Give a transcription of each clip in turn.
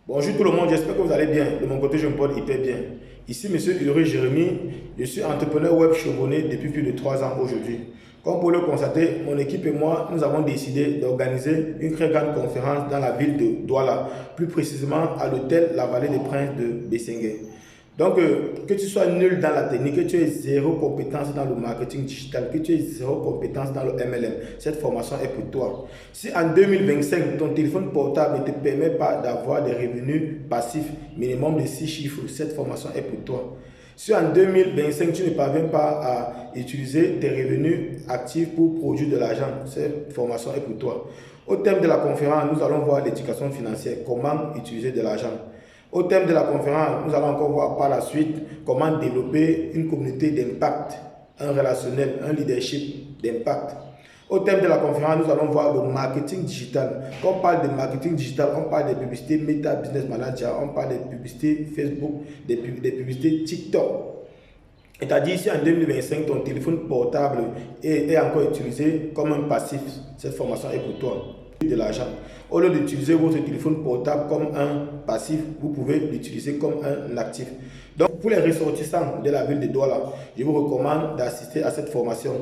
Bonjour tout le monde, j'espère que vous allez bien. De mon côté, je me porte hyper bien. Ici, monsieur Ulrich Jérémy, je suis entrepreneur web chevronné depuis plus de 3 ans aujourd'hui. Comme vous le constatez, mon équipe et moi, nous avons décidé d'organiser une très grande conférence dans la ville de Douala, plus précisément à l'hôtel La Vallée des Princes de Bessengué. Donc, que tu sois nul dans la technique, que tu aies zéro compétence dans le marketing digital, que tu aies zéro compétence dans le MLM, cette formation est pour toi. Si en 2025, ton téléphone portable ne te permet pas d'avoir des revenus passifs minimum de 6 chiffres, cette formation est pour toi. Si en 2025, tu ne parviens pas à utiliser tes revenus actifs pour produire de l'argent, cette formation est pour toi. Au thème de la conférence, nous allons voir l'éducation financière, comment utiliser de l'argent. Au thème de la conférence, nous allons encore voir par la suite comment développer une communauté d'impact, un relationnel, un leadership d'impact. Au thème de la conférence, nous allons voir le marketing digital. Quand on parle de marketing digital, on parle des publicités Meta Business Manager, on parle des publicités Facebook, des publicités TikTok. C'est-à-dire si en 2025, ton téléphone portable est encore utilisé comme un passif, cette formation est pour toi. De l'argent. Au lieu d'utiliser votre téléphone portable comme un passif, vous pouvez l'utiliser comme un actif. Donc, pour les ressortissants de la ville de Douala, je vous recommande d'assister à cette formation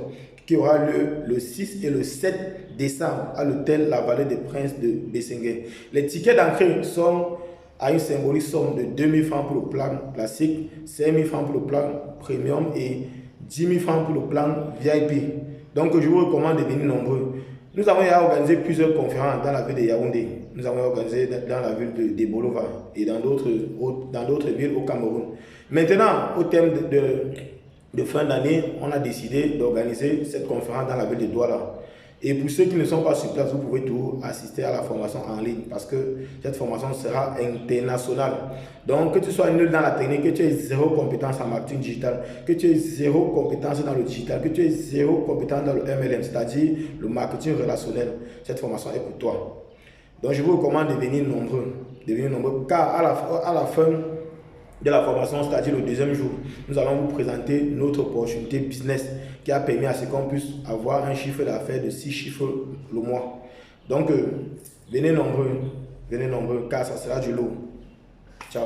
qui aura lieu le 6 et le 7 décembre à l'hôtel La Vallée des Princes de Bessengué. Les tickets d'entrée sont à une symbolique somme de 2 000 francs pour le plan classique, 5 000 francs pour le plan premium et 10 000 francs pour le plan VIP. Donc, je vous recommande de venir nombreux. Nous avons organisé plusieurs conférences dans la ville de Yaoundé. Nous avons organisé dans la ville de Bolova et dans d'autres villes au Cameroun. Maintenant, au thème de fin d'année, on a décidé d'organiser cette conférence dans la ville de Douala. Et pour ceux qui ne sont pas sur place, vous pouvez toujours assister à la formation en ligne parce que cette formation sera internationale. Donc, que tu sois nul dans la technique, que tu aies zéro compétence en marketing digital, que tu aies zéro compétence dans le digital, que tu aies zéro compétence dans le MLM, c'est-à-dire le marketing relationnel, cette formation est pour toi. Donc, je vous recommande de venir nombreux, car à la fin de la formation, c'est-à-dire le deuxième jour, nous allons vous présenter notre opportunité business qui a permis à ce qu'on puisse avoir un chiffre d'affaires de 6 chiffres le mois. Donc, venez nombreux, car ça sera du lot. Ciao.